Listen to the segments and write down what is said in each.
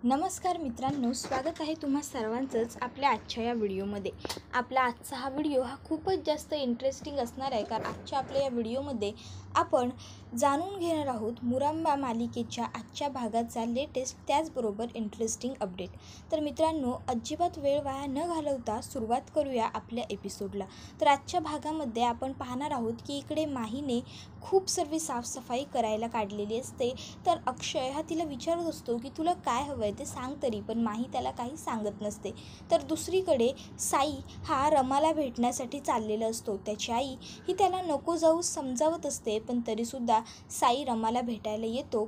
नमस्कार मित्रांनो, स्वागत आहे तुम्हा सर्वांचंच आपल्या आजच्या या व्हिडिओमध्ये। आपला आजचा हा व्हिडिओ खूपच जास्त इंटरेस्टिंग असणार आहे, कारण आजच्या आपल्या या व्हिडिओमध्ये आपण जाणून घेणार आहोत मुरंबा मालिकेच्या आजच्या भागाचा लेटेस्ट त्याचबरोबर इंटरेस्टिंग अपडेट। तर मित्रांनो, अजिबात वेळ वाया न घालवता सुरुवात करूया आपल्या एपिसोडला। तर आजच्या भागामध्ये आपण पाहणार आहोत की इकडे माहीने खूप सर्व साफसफाई करायला काढलेली असते। तर अक्षय हा तिला विचारत असतो की तुला काय हवंय ते सांग तरी, पण माही त्याला काही सांगत नसते। तर दुसरीकडे साई हा रमाला भेटण्यासाठी चाललेला असतो। त्याची आई ही त्याला नको जाऊ समजावत असते, पण तरीसुद्धा साई रमाला भेटायला येतो।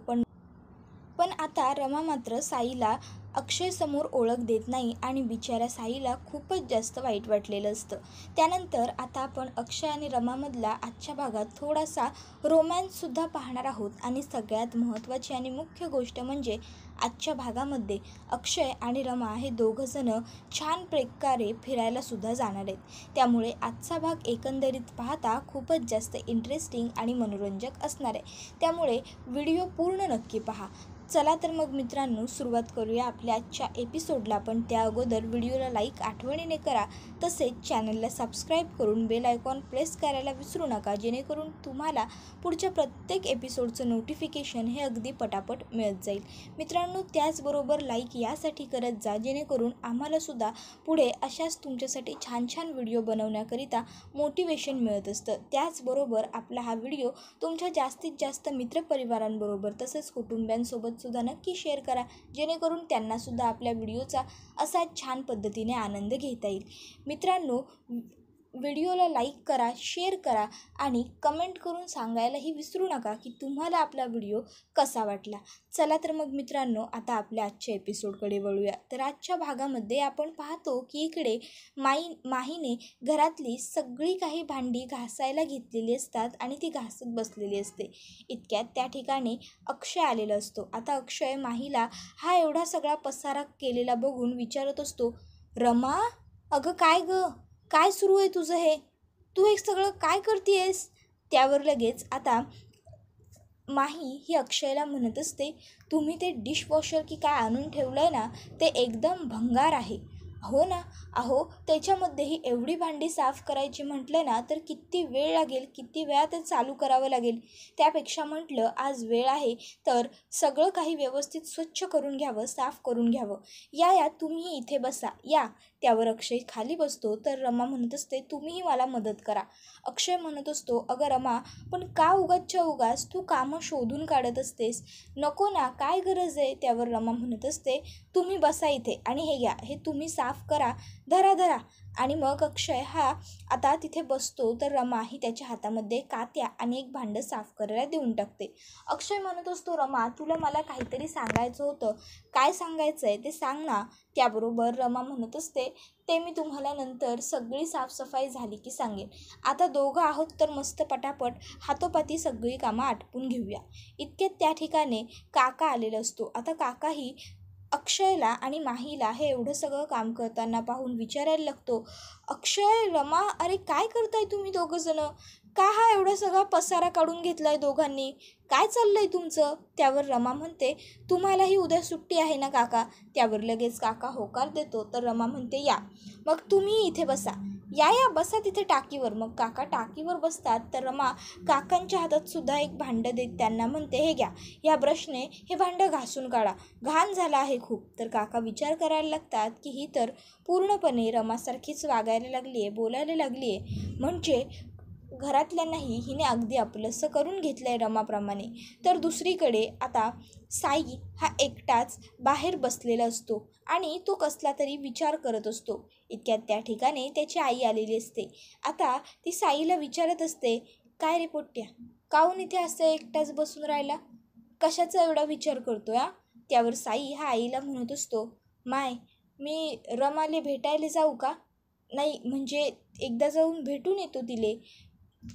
पण आता रमा मात्र साईला अक्षयसमोर ओळख देत नाही आणि बिचाऱ्या साईला खूपच जास्त वाईट वाटलेलं असतं। त्यानंतर आता आपण अक्षय आणि रमामधला आजच्या भागात थोडासा रोमॅन्ससुद्धा पाहणार आहोत। आणि सगळ्यात महत्त्वाची आणि मुख्य गोष्ट म्हणजे आजच्या भागामध्ये अक्षय आणि रमा हे दोघंजणं छान प्रकारे फिरायलासुद्धा जाणार आहेत। त्यामुळे आजचा भाग एकंदरीत पाहता खूपच जास्त इंटरेस्टिंग आणि मनोरंजक असणार आहे। त्यामुळे व्हिडिओ पूर्ण नक्की पहा। चला तर मग मित्रांनो, सुरुवात करूया आपल्या आजच्या एपिसोडला। पण त्या अगोदर व्हिडिओला लाईक आठवणीने करा, तसेच चॅनलला सबस्क्राईब करून बेल आयकॉन प्रेस करायला विसरू नका, जेणेकरून तुम्हाला पुढच्या प्रत्येक एपिसोडचं नोटिफिकेशन हे अगदी पटापट मिळत जाईल। मित्रांनो, त्याचबरोबर लाईक यासाठी करत जा, जेणेकरून आम्हालासुद्धा पुढे अशाच तुमच्यासाठी छान छान व्हिडिओ बनवण्याकरिता मोटिवेशन मिळत असतं। त्याचबरोबर आपला हा व्हिडिओ तुमच्या जास्तीत जास्त मित्रपरिवारांबरोबर तसेच कुटुंबियांसोबत सुद्धा नक्की शेअर करा, जेणेकरून त्यांनासुद्धा आपल्या व्हिडिओचा असा छान पद्धतीने आनंद घेता येईल। मित्रांनो, व्हिडिओला लाईक करा, शेअर करा आणि कमेंट करून सांगायलाही विसरू नका की तुम्हाला आपला व्हिडिओ कसा वाटला। चला तर मग मित्रांनो, आता आपल्या आजच्या एपिसोडकडे वळूया। तर आजच्या भागामध्ये आपण पाहतो की इकडे माहीने घरातली सगळी काही भांडी घासायला घेतलेली असतात आणि ती घासत बसलेली असते। इतक्यात त्या ठिकाणी अक्षय आलेला असतो। आता अक्षय माहीला हा एवढा सगळा पसारा केलेला बघून विचारत असतो, रमा, अगं काय गं, काय सुरू आहे तुझं हे? तू हे सगळं काय करतेयस? त्यावर लगेच आता माही ही अक्षयला म्हणत असते, तुम्ही ते डिशवॉशर की काय आणून ठेवलं आहे ना, ते एकदम भंगार आहे। हो ना, अहो त्याच्यामध्येही एवढी भांडी साफ करायची म्हटलं ना तर किती वेळ लागेल, किती वेळा ते चालू करावं लागेल। त्यापेक्षा म्हटलं आज वेळ आहे तर सगळं काही व्यवस्थित स्वच्छ करून घ्यावं, साफ करून घ्यावं। या तुम्ही इथे बसा या। त्यावर अक्षय खाली बसतो तर रमा म्हणत असते, तुम्हीही मला मदत करा। अक्षय म्हणत असतो, अगं रमा, पण का उगाचच्या उगाच तू कामं शोधून काढत असतेस? नको ना, काय गरज आहे? त्यावर रमा म्हणत असते, तुम्ही बसा इथे आणि हे घ्या, हे तुम्ही साफ करा, धरा। आणि मग अक्षय हा आता तिथे बसतो तर रमा ही त्याच्या हातामध्ये कात्या आणि एक भांडं साफ करायला देऊन टाकते। अक्षय म्हणत असतो, रमा, तुला मला काहीतरी सांगायचं होतं, काय सांगायचं आहे ते सांग ना। त्याबरोबर रमा म्हणत असते, ते मी तुम्हाला नंतर सगळी साफसफाई झाली की सांगेन। आता दोघं आहोत तर मस्त पटापट हातोपाती सगळी कामं आटपून घेऊया। इतक्यात त्या ठिकाणी काका आलेला असतो। आता काकाही अक्षयला आणि माहीला हे एवढं सगळं काम करताना पाहून विचारायला लागतो, अक्षय, रमा, अरे काय करताय तुम्ही दोघंजणं? का हा एवढा सगळा पसारा काढून घेतलाय दोघांनी? काय चाललंय तुमचं? त्यावर रमा म्हणते, तुम्हालाही उद्या सुट्टी आहे ना काका? त्यावर लगेच काका होकार देतो तर रमा म्हणते, या मग तुम्ही इथे बसा, या बसा तिथे टाकीवर। मग काका टाकीवर बसतात तर रमा काकांच्या हातात सुद्धा एक भांडं देत त्यांना म्हणते, हे घ्या, या ब्रशने हे भांडं घासून काढा, घाण झालं आहे खूप। तर काका विचार करायला लागतात की ही तर पूर्णपणे रमासारखीच वागायला लागली आहे, बोलायला लागली आहे, म्हणजे घरातल्यांनाही हिने अगदी आपलंसं करून घेतलं आहे रमाप्रमाणे। तर दुसरीकडे आता साई हा एकटाच बाहेर बसलेला असतो आणि तो कसला तरी विचार करत असतो। इतक्यात त्या ठिकाणी त्याची आई आलेली असते। आता ती साईला विचारत असते, काय रे पोट्ट्या, काहून इथे असं एकटाच बसून राहिला? कशाचा एवढा विचार करतो या? त्यावर साई हा आईला म्हणत असतो, माय, मी रमाले भेटायला जाऊ का? नाही, म्हणजे एकदा जाऊन भेटून येतो तिले,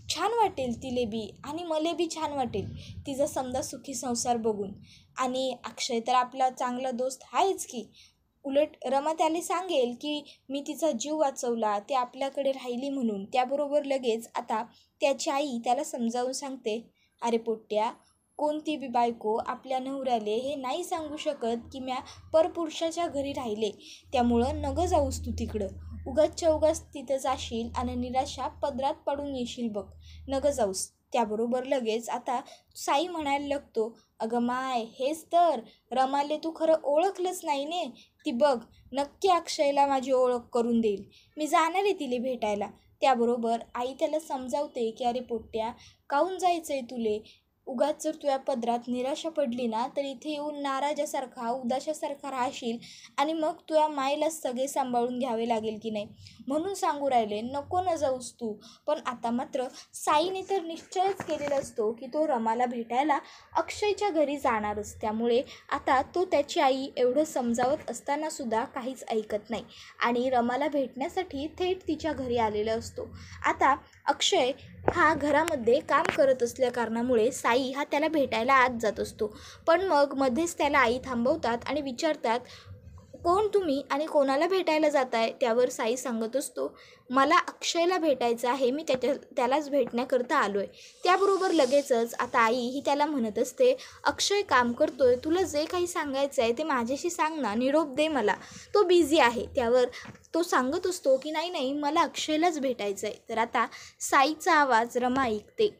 छान वाटेल तिले बी आणि मले बी छान वाटेल तिचा समजा सुखी संसार बघून। आणि अक्षय तर आपला चांगला दोस्त आहेच की, उलट रमा त्याला सांगेल की मी तिचा जीव वाचवला, ते आपल्याकडे राहिली म्हणून। त्याबरोबर लगेच आता त्याची आई त्याला समजावून सांगते, अरे पोट्ट्या, कोणती बी बायको आपल्या नवऱ्याले हे नाही सांगू शकत की म्या परपुरुषाच्या घरी राहिले, त्यामुळं नगं जाऊस तू तिकडं. उगाचच्या उगाच तिथं जाशील आणि निराशा पदरात पडून येशील बघ, नगं जाऊस. त्याबरोबर लगेच आता साई म्हणायला लागतो, अगं माय हेच तर, रमाले तू खरं ओळखलंच नाही ने. ती बघ नक्की अक्षयला माझी ओळख करून देईल, मी जाणार आहे तिला भेटायला. त्याबरोबर आई त्याला समजावते की अरे पोट्ट्या, काहून जायचं आहे तुले, उगाच जर तुझ्या पदरात निराशा पडली ना तर इथे येऊन नाराजासारखा उदाशासारखा राहशील आणि मग तुझ्या मायला सगळे सांभाळून घ्यावे लागेल की नाही, म्हणून सांगू राहिले नको न जाऊस तू. पण आता मात्र साईने तर निश्चयच केलेला असतो की तो रमाला भेटायला अक्षयच्या घरी जाणारच. त्यामुळे आता तो त्याची आई एवढं समजावत असतानासुद्धा काहीच ऐकत नाही आणि रमाला भेटण्यासाठी थेट तिच्या घरी आलेला असतो. आता अक्षय हा घरामध्ये काम करत असल्या कारणामुळे साई हा त्याला भेटायला आत जात असतो. पण मग मध्येच त्याला आई थांबवतात आणि विचारतात, कोण तुम्ही आणि कोणाला भेटायला जाताय. त्यावर साई सांगत असतो, मला अक्षयला भेटायचं आहे, मी त्यालाच भेटण्याकरता आलो आहे. त्याबरोबर लगेचच आता आई ही त्याला म्हणत असते, अक्षय काम करतोय, तुला जे काही सांगायचं आहे ते माझ्याशी सांग ना, निरोप दे मला, तो बिझी आहे. त्यावर तो सांगत असतो की नाही नाही मला अक्षयलाच भेटायचं आहे. तर आता साईचा आवाज रमा ऐकते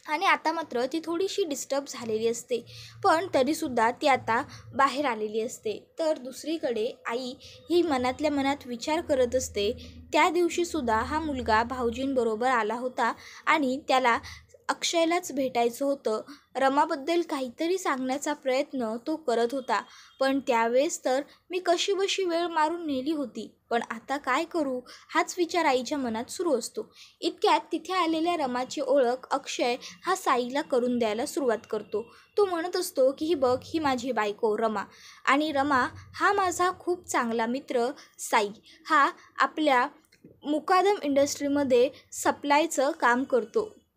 आणि आता मात्र ती थोडीशी डिस्टर्ब झालेली असते, पण तरीसुद्धा ती आता बाहेर आलेली असते. तर दुसरीकडे आई ही मनातल्या मनात विचार करत असते, त्या दिवशीसुद्धा हा मुलगा भाऊजींबरोबर आला होता आणि त्याला अक्षयलाच भेटायचं होतं. रमाबद्दल काहीतरी सांगण्याचा प्रयत्न तो करत होता, पण त्यावेळेस तर मी कशीबशी वेळ मारून नेली होती. पण आता काय करू, हाच विचार आईच्या मनात सुरू असतो. इतक्यात तिथे आलेल्या रमाची ओळख अक्षय हा साईला करून द्यायला सुरुवात करतो. तो म्हणत असतो की ही बघ, ही माझी बायको रमा, आणि रमा हा माझा खूप चांगला मित्र साई. हा आपल्या मुकादम इंडस्ट्रीमध्ये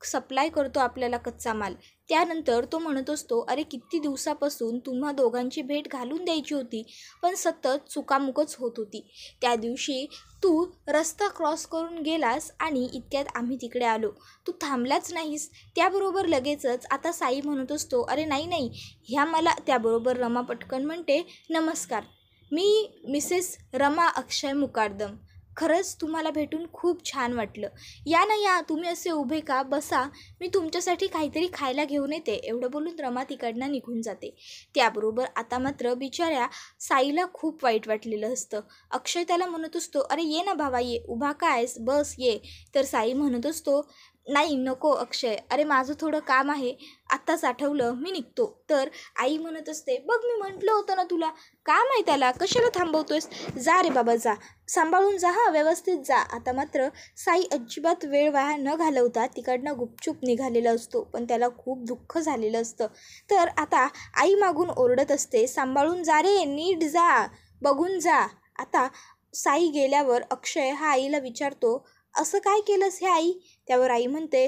सप्लाय करतो आपल्याला कच्चा माल. त्यानंतर तो म्हणत असतो, अरे किती दिवसापासून तुम्हा दोघांची भेट घालून द्यायची होती, पण सतत चुकामुकच होत होती. त्या दिवशी तू रस्ता क्रॉस करून गेलास आणि इतक्यात आम्ही तिकडे आलो, तू थांबलाच नाहीस. त्याबरोबर लगेचच आता साई म्हणत असतो, अरे नाही नाही ह्या मला. त्याबरोबर रमा पटकन म्हणते, नमस्कार, मी मिसेस रमा अक्षय मुकादम, खरंच तुम्हाला भेटून खूप छान वाटलं. या ना या, तुम्ही असे उभे का, बसा, मी तुमच्यासाठी काहीतरी खायला घेऊन येते. एवढं बोलून रमा तिकडनं निघून जाते. त्याबरोबर आता मात्र बिचाऱ्या साईला खूप वाईट वाटलेलं असतं. अक्षय त्याला म्हणत असतो, अरे ये ना भावा, ये, उभा कायस, बस ये. तर साई म्हणत असतो, नाही नको अक्षय, अरे माझं थोडं काम आहे, आत्ताच आठवलं, मी निघतो. तर आई म्हणत असते, बघ मी म्हटलं होतं ना तुला, काम आहे त्याला, कशाला थांबवतोयस, जा रे बाबा जा, सांभाळून जा, हा व्यवस्थित जा. आता मात्र साई अजिबात वेळ वाया न घालवता तिकडनं गुपचूप निघालेला असतो, पण त्याला खूप दुःख झालेलं असतं. तर आता आई मागून ओरडत असते, सांभाळून जा रे, नीट जा, बघून जा. आता साई गेल्यावर अक्षय हा आईला विचारतो, असं काय केलंस हे आई. त्यावर आई म्हणते,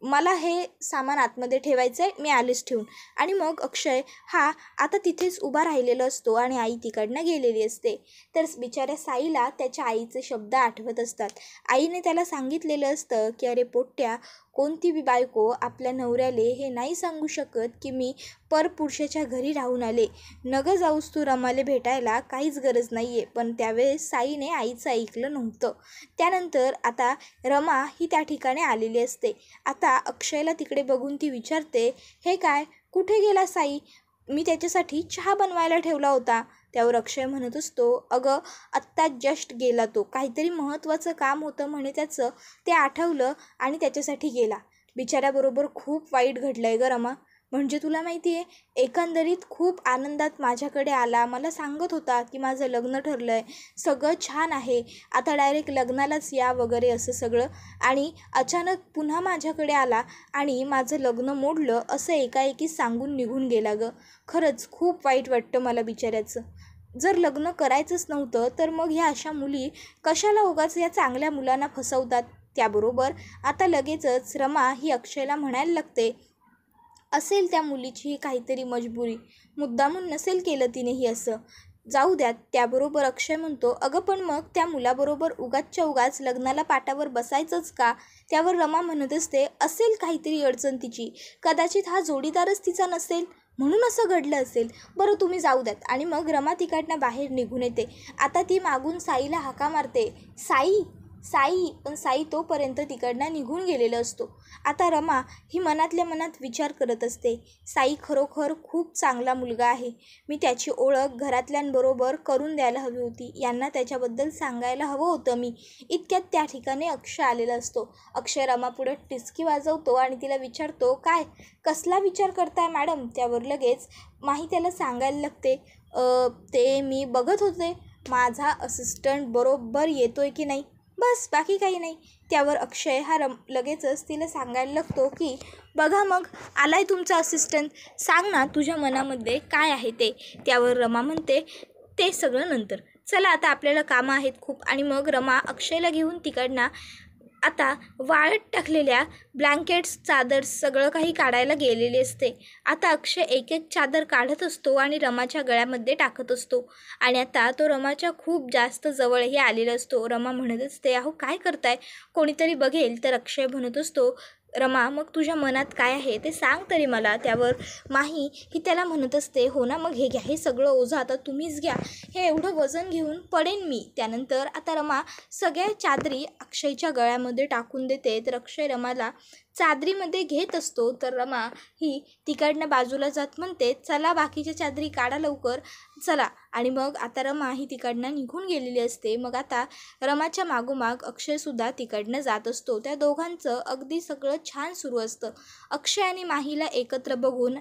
मला हे सामान आतमध्ये ठेवायचं आहे, मी आलेच ठेवून. आणि मग अक्षय हा आता तिथेच उभा राहिलेला असतो आणि आई तिकडनं गेलेली असते. तर बिचाऱ्या साईला त्याच्या आईचे शब्द आठवत असतात. आईने त्याला सांगितलेलं असतं की अरे पोट्ट्या, कोणती बी बायको आपल्या नवऱ्याले हे नाही सांगू शकत की मी परपुरुषाच्या घरी राहून आले, नगं जाऊस तू रमाले भेटायला, काहीच गरज नाही आहे. पण त्यावेळेस साईने आईचं ऐकलं नव्हतं. त्यानंतर आता रमा ही त्या ठिकाणी आलेली असते. आता अक्षयला तिकडे बघून ती विचारते, हे काय, कुठे गेला साई, मी त्याच्यासाठी चहा बनवायला ठेवला होता. त्यावर अक्षय म्हणत असतो, अगं आत्ता जस्ट गेला, तो काहीतरी महत्त्वाचं काम होतं म्हणे त्याचं, ते आठवलं आणि त्याच्यासाठी गेला. बिचाऱ्याबरोबर खूप वाईट घडलं आहे गं रमा. म्हणजे तुला माहिती आहे, एकंदरीत खूप आनंदात माझ्याकडे आला, मला सांगत होता की माझं लग्न ठरलं आहे, सगळं छान आहे, आता डायरेक्ट लग्नालाच या वगैरे असं सगळं, आणि अचानक पुन्हा माझ्याकडे आला आणि माझं लग्न मोडलं असं एकाएकी सांगून निघून गेला गं. खरंच खूप वाईट वाटतं मला बिचाऱ्याचं. जर लग्न करायचंच नव्हतं तर मग ह्या अशा मुली कशाला उगाच या चांगल्या मुलांना फसवतात. त्याबरोबर आता लगेचच रमा ही अक्षयला म्हणायला लागते, असेल त्या मुलीची ही काहीतरी मजबुरी, मुद्दामून नसेल केलं तिनेही असं. जाऊ द्यात. त्याबरोबर अक्षय म्हणतो, अगं पण मग त्या मुलाबरोबर उगाचच्या उगाच लग्नाला पाटावर बसायचंच का? त्यावर रमा म्हणत असते, असेल काहीतरी अडचण तिची, कदाचित हा जोडीदारच तिचा नसेल म्हणून असं घडलं असेल. बरं तुम्ही जाऊ द्यात. आणि मग रमा तिकडनं बाहेर निघून येते. आता ती मागून साईला हाका मारते, साई साई, पण साई तोपर्यंत तिकडनं निघून गेलेला असतो. आता रमा ही मनातल्या मनात विचार करत असते, साई खरोखर खूप चांगला मुलगा आहे. मी त्याची ओळख घरातल्यांबरोबर करून द्यायला हवी होती. यांना त्याच्याबद्दल सांगायला हवं होतं मी. इतक्यात त्या ठिकाणी अक्षय आलेला असतो. अक्षय रमापुढे टिचकी वाजवतो आणि तिला विचारतो, काय कसला विचार करताय मॅडम? त्यावर लगेच माही त्याला सांगायला लागते, ते मी बघत होते माझा असिस्टंट बरोबर येतोय की नाही, बस बाकी काही नाही. त्यावर अक्षय हा लगेचच तिला सांगायला लागतो की बघा मग आलाय तुमचा असिस्टंट, सांग ना तुझ्या मनामध्ये काय आहे ते. त्यावर रमा म्हणते, ते सगळं नंतर, चला आता आपल्याला कामं आहेत खूप. आणि मग रमा अक्षयला घेऊन तिकडनं आता वाळत टाकलेल्या ब्लँकेट्स, चादर सगळं काही काढायला गेलेले असते. आता अक्षय एक एक चादर काढत असतो आणि रमाच्या गळ्यामध्ये टाकत असतो. आणि आता तो रमाच्या खूप जास्त जवळही आलेला असतो. रमा म्हणत असते, अहो काय करताय, कोणीतरी बघेल तर. अक्षय म्हणत असतो, रमा मग तुझ्या मनात काय आहे ते सांग तरी मला. त्यावर माही ही त्याला म्हणत असते, हो ना मग हे घ्या, हे सगळं ओझं आता तुम्हीच घ्या, हे एवढं वजन घेऊन पडेन मी. त्यानंतर आता रमा सगळ्या चादरी अक्षयच्या गळ्यामध्ये टाकून देते. तर अक्षय रमाला चादरीमध्ये घेत असतो. तर रमा ही तिकडनं बाजूला जात म्हणते, चला बाकीच्या चादरी काढा लवकर, चला. आणि मग आता रमा ही तिकडनं निघून गेलेली असते. मग आता रमाच्या मागोमाग अक्षयसुद्धा तिकडनं जात असतो. त्या दोघांचं अगदी सगळं छान सुरू असतं. अक्षय आणि माहीला एकत्र बघून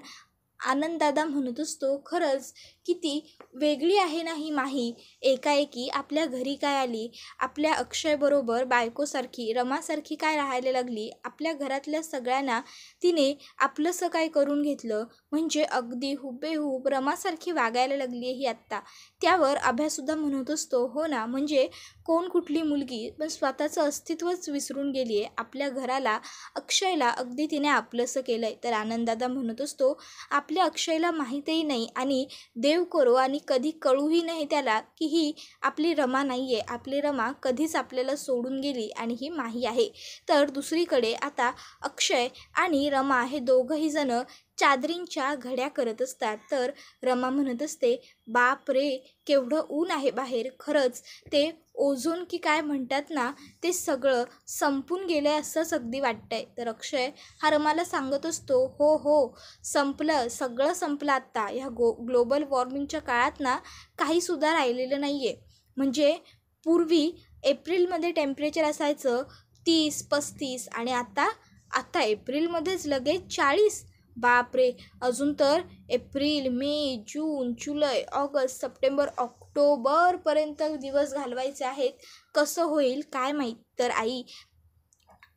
आनंददादा म्हणत असतो, खरंच किती वेगळी आहे ना ही माही, एकाएकी आपल्या घरी काय आली, आपल्या अक्षयबरोबर बायकोसारखी रमासारखी काय राहायला लागली, आपल्या घरातल्या सगळ्यांना तिने आपलंसं काय करून घेतलं, म्हणजे अगदी हुबेहूब रमासारखी वागायला लागली आहे ही आत्ता. त्यावर अभ्यासुद्धा म्हणत असतो, हो ना म्हणजे कोण कुठली मुलगी पण स्वतःचं अस्तित्वच विसरून गेली आहे, आपल्या घराला अक्षयला अगदी तिने आपलंसं केलं आहे. तर आनंददादा म्हणत असतो, आपल्या अक्षयला माहीतही नाही आणि देव करो आणि कधी कळूही नाही त्याला की ही आपली रमा नाही आहे, आपली रमा कधीच आपल्याला सोडून गेली आणि ही माही आहे. तर दुसरीकडे आता अक्षय आणि रमा हे दोघंही जण चादरींच्या घड्या करत असतात. तर रमा म्हणत असते, बाप रे केवढं ऊन आहे बाहेर, खरंच ते ओझोन की काय म्हणतात ना ते सगळं संपून गेलं आहे असंच अगदी वाटतंय. तर अक्षय हा रमाला सांगत असतो, हो हो संपलं, सगळं संपलं आत्ता. ह्या ग्लोबल वॉर्मिंगच्या काळात ना काहीसुद्धा राहिलेलं नाही आहे. म्हणजे पूर्वी एप्रिलमध्ये टेम्परेचर असायचं 30-35 आणि आता एप्रिलमध्येच लगेच 40. बापरे, अजून तर एप्रिल, मे, जून, जुलै, ऑगस्ट, सप्टेंबर, ऑक्टोबरपर्यंत दिवस घालवायचे आहेत. कसं होईल काय माहीत. तर आई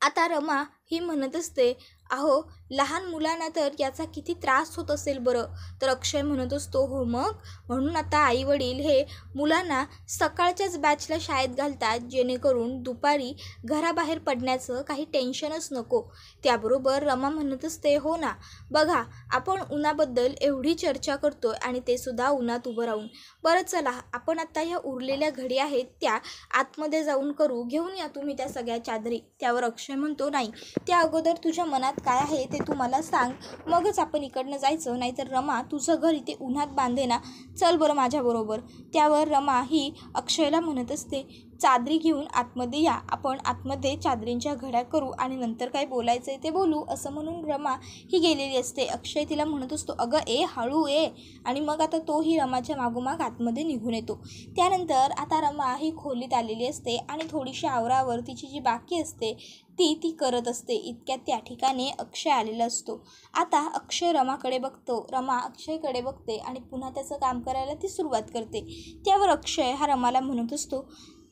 आता रमा ही म्हणत असते, अहो लहान मुलांना तर याचा किती त्रास होत असेल बरं. तर अक्षय म्हणत असतो, हो मग म्हणून आता आईवडील हे मुलांना सकाळच्याच बॅचला शाळेत घालतात, जेणेकरून दुपारी घराबाहेर पडण्याचं काही टेन्शनच नको. त्याबरोबर रमा म्हणत असते, हो ना बघा आपण उन्हाबद्दल एवढी चर्चा करतोय आणि ते सुद्धा उन्हात उभं राहून. बरं चला आपण आता ह्या उरलेल्या घडी आहेत त्या आतमध्ये जाऊन करू, घेऊन या तुम्ही त्या सगळ्या चादरी. त्यावर अक्षय म्हणतो, नाही त्या अगोदर तुझ्या मनात काय आहे ते तू मला सांग, मगच आपण इकडनं जायचं, नाहीतर रमा तुझं घर इथे उन्हात बांधे ना, चल बरं माझ्याबरोबर. त्यावर रमा ही अक्षयला म्हणत असते, चादरी घेऊन आतमध्ये या, आपण आतमध्ये चादरींच्या घड्या करू आणि नंतर काय बोलायचं आहे ते बोलू, असं म्हणून रमा ही गेलेली असते. अक्षय तिला म्हणत असतो, अगं हळू आणि मग आता तोही रमाच्या मागोमाग आतमध्ये निघून येतो. त्यानंतर आता रमा ही खोलीत आलेली असते आणि थोडीशी आवरावर तिची जी बाकी असते ती करत असते. इतक्यात त्या ठिकाणी अक्षय आलेला असतो. आता अक्षय रमाकडे बघतो, रमा अक्षयकडे बघते आणि पुन्हा त्याचं काम करायला ती सुरुवात करते. त्यावर अक्षय हा रमाला म्हणत असतो,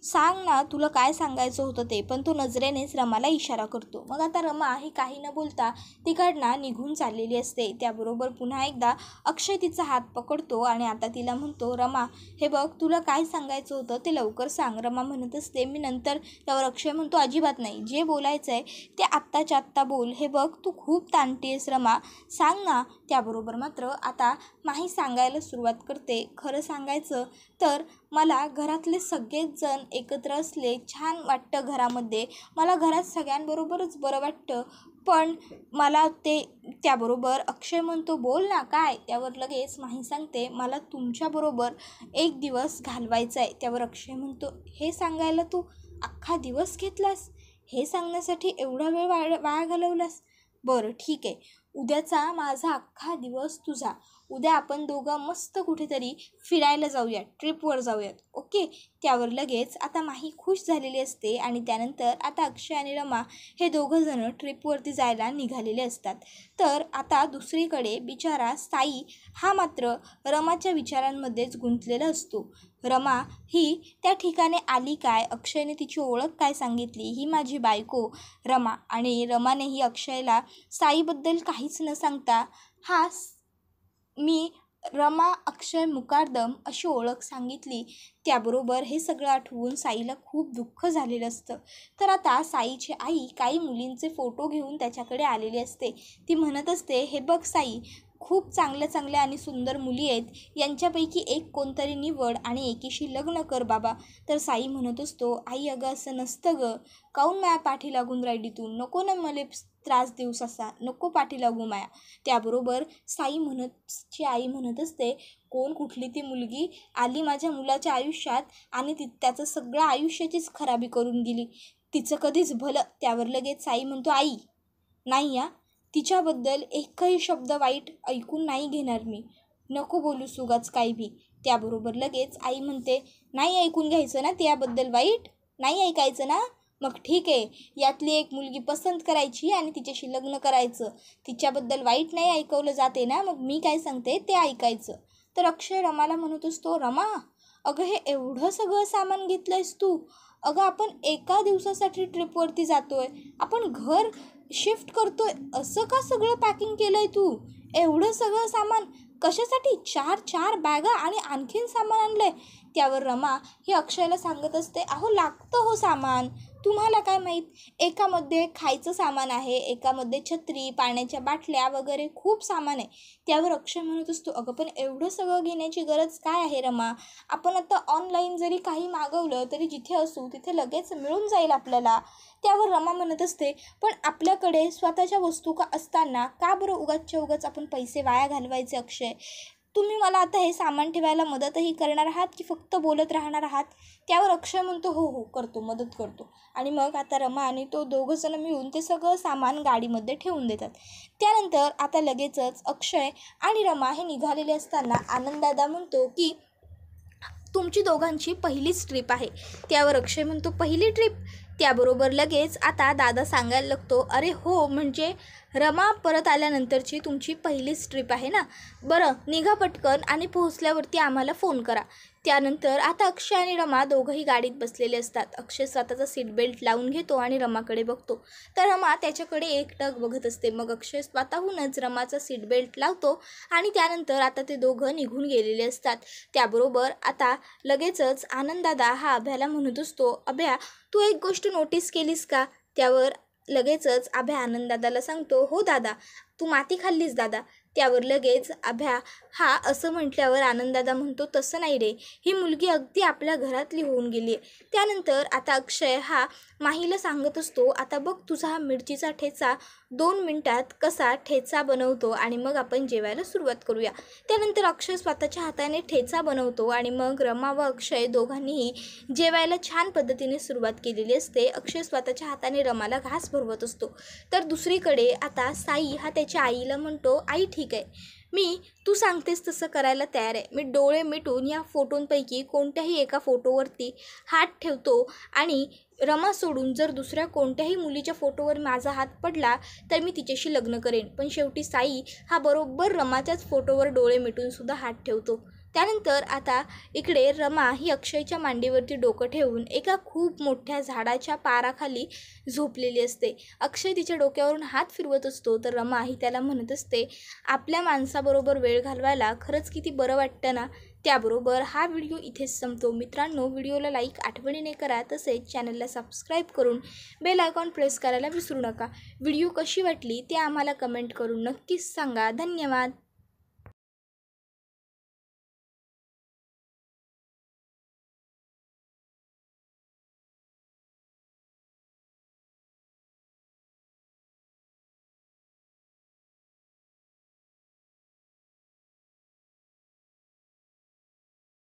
सांग ना, तुला काय सांगायचं होतं ते. पण तो नजरेनेच रमाला इशारा करतो. मग आता रमा ही काही न बोलता तिकडनं निघून चाललेली असते. त्याबरोबर पुन्हा एकदा अक्षय तिचा हात पकडतो आणि आता तिला म्हणतो, रमा हे बघ, तुला काय सांगायचं होतं ते लवकर सांग. रमा म्हणत असते, मी नंतर. त्यावर अक्षय म्हणतो, अजिबात नाही, जे बोलायचं आहे ते आत्ताच्या आत्ता बोल. हे बघ, तू खूप ताणतेस रमा, सांग ना. त्याबरोबर मात्र आता माही सांगायला सुरुवात करते. खरं सांगायचं तर मला घरातले सगळेच जण एकत्र असले छान वाटतं घरामध्ये. मला घरात सगळ्यांबरोबरच बरं वाटतं. पण मला ते त्याबरोबर अक्षय म्हणतो, बोल ना काय. त्यावर लगेच माही सांगते, मला तुमच्याबरोबर एक दिवस घालवायचा आहे. त्यावर अक्षय म्हणतो, हे सांगायला तू अख्खा दिवस घेतलास? हे सांगण्यासाठी एवढा वेळ वाया घालवलास? बरं ठीक आहे, उद्याचा माझा अख्खा दिवस तुझा. उद्या आपण दोघं मस्त कुठेतरी फिरायला जाऊयात, ट्रिपवर जाऊयात, ओके. त्यावर लगेच आता माही खुश झालेली असते आणि त्यानंतर आता अक्षय आणि रमा हे दोघंजणं ट्रिपवरती जायला निघालेले असतात. तर आता दुसरीकडे बिचारा साई हा मात्र रमाच्या विचारांमध्येच गुंतलेला असतो. रमा ही त्या ठिकाणी आली काय, अक्षयने तिची ओळख काय सांगितली, ही माझी बायको रमा. आणि रमानेही अक्षयला साईबद्दल काहीच न सांगता मी रमा अक्षय मुकादम अशी ओळख सांगितली. त्याबरोबर हे सगळं आठवून साईला खूप दुःख झालेलं असतं. तर आता साईची आई काही मुलींचे फोटो घेऊन त्याच्याकडे आलेली असते. ती म्हणत असते, हे बघ साई, खूप चांगल्या चांगल्या आणि सुंदर मुली आहेत, यांच्यापैकी एक कोणतरी निवड आणि एकीशी लग्न कर बाबा. तर साई म्हणत असतो, आई अगं असं नसतं गं, काहून माया पाठी लागून राहिली तू, नको ना मला त्रास देऊस असा, नको पाठी लागू माया. त्याबरोबर ची आई म्हणत असते, कोण कुठली ती मुलगी आली माझ्या मुलाच्या आयुष्यात आणि त्याचं सगळं आयुष्याचीच खराबी करून गेली, तिचं कधीच भलं. त्यावर लगेच साई म्हणतो, आई नाही या, तिच्याबद्दल एकही शब्द वाईट ऐकून नाही घेणार मी, नको बोलू सुगाच काही बी. त्याबरोबर लगेच आई म्हणते, नाही ऐकून घ्यायचं ना त्याबद्दल वाईट, नाही ऐकायचं ना, मग ठीक आहे, यातली एक मुलगी पसंत करायची आणि तिच्याशी लग्न करायचं. तिच्याबद्दल वाईट नाही ऐकवलं जाते ना, मग मी काय सांगते ते ऐकायचं. तर अक्षय रमाला म्हणत असतो, रमा अगं हे एवढं सगळं सामान घेतलंयस तू? अगं आपण एका दिवसासाठी ट्रिपवरती जातोय, आपण घर शिफ्ट करतोय, असं का सगळं पॅकिंग केलं आहे तू? एवढं सगळं सामान कशासाठी? 4 बॅगा आणि आणखीन सामान आणलं आहे. त्यावर रमा ही अक्षयला सांगत असते, अहो लागतं हो सामान, तुम्हाला काय माहीत, एकामध्ये खायचं सामान आहे, एकामध्ये छत्री, पाण्याच्या बाटल्या वगैरे खूप सामान आहे. त्यावर अक्षय म्हणत असतो, अगं पण एवढं सगळं घेण्याची गरज काय आहे रमा? आपण आता ऑनलाईन जरी काही मागवलं तरी जिथे असू तिथे लगेच मिळून जाईल आपल्याला. त्यावर रमा म्हणत असते, पण आपल्याकडे स्वतःच्या वस्तू का असताना का बरं उगाचच्या उगाच आपण पैसे वाया घालवायचे? अक्षय, तुम्ही मला आता हे सामान ठेवायला मदतही करणार आहात की फक्त बोलत राहणार आहात? त्यावर अक्षय म्हणतो, हो हो करतो, मदत करतो. आणि मग आता रमा आणि तो दोघंजण मिळून ते सगळं सामान गाडीमध्ये ठेवून देतात. त्यानंतर आता लगेचच अक्षय आणि रमा हे निघालेले असताना आनंददादा म्हणतो की तुमची दोघांची पहिलीच ट्रिप आहे. त्यावर अक्षय म्हणतो, पहिली ट्रिप? त्याबरोबर लगेच आता दादा सांगायला लागतो, अरे हो, म्हणजे रमा परत आल्यानंतरची तुमची पहिलीच ट्रिप आहे ना, बरं निघा पटकन आणि पोहोचल्यावरती आम्हाला फोन करा. त्यानंतर आता अक्षय आणि रमा दोघंही गाडीत बसलेले असतात. अक्षय स्वतःचा सीट बेल्ट लावून घेतो आणि रमाकडे बघतो, तर रमा त्याच्याकडे एकटक बघत असते. मग अक्षय स्वतःहूनच रमाचा सीट बेल्ट लावतो आणि त्यानंतर आता ते दोघं निघून गेलेले असतात. त्याबरोबर आता लगेचच आनंददादा हा अभ्याला म्हणत असतो, अभ्या तू एक गोष्ट नोटीस केलीस का? त्यावर लगेचच अभ्या आनंददादाला सांगतो, हो दादा, तू माती खाल्लीस दादा. त्यावर लगेच अभ्या हा असं म्हटल्यावर आनंददादा म्हणतो, तसं नाही रे, ही मुलगी अगदी आपल्या घरातली होऊन गेली आहे. त्यानंतर आता अक्षय हा माहीला सांगत असतो, आता बघ तुझा हा मिरचीचा ठेचा 2 मिनिटात कसा ठेचा बनवतो आणि मग आपण जेवायला सुरुवात करूया. त्यानंतर अक्षय स्वतःच्या हाताने ठेचा बनवतो आणि मग रमा व अक्षय दोघांनीही जेवायला छान पद्धतीने सुरुवात केलेली असते. अक्षय स्वतःच्या हाताने रमाला घास भरवत असतो. तर दुसरीकडे आता साई हा त्याच्या आईला म्हणतो, आई ठीक आहे, तू सांगतेस तसं करायला तयार आहे. मी डोळे मिटून या फोटोंपैकी कोणत्याही एका फोटोवरती हात ठेवतो आणि रमा सोडून जर दुसऱ्या कोणत्याही मुलीच्या फोटोवर माझा हात पडला तर मी तिच्याशी लग्न करेन. पण शेवटी साई हा बरोबर रमाच्याच फोटोवर डोळे मिटून सुद्धा हात ठेवतो. त्यानंतर आता इकडे रमा ही अक्षयच्या मांडीवरती डोकं ठेवून एका खूप मोठ्या झाडाच्या पाराखाली झोपलेली असते. अक्षय तिच्या डोक्यावरून हात फिरवत असतो तर रमा ही त्याला म्हणत असते, आपल्या माणसाबरोबर वेळ घालवायला खरंच किती बरं वाटतं ना. त्याबरोबर हा व्हिडिओ इथेच संपतो. मित्रांनो, व्हिडिओला लाईक आठवणीने करा, तसेच चॅनलला सबस्क्राईब करून बेल आयकॉन प्रेस करायला विसरू नका. व्हिडिओ कशी वाटली ते आम्हाला कमेंट करून नक्कीच सांगा. धन्यवाद.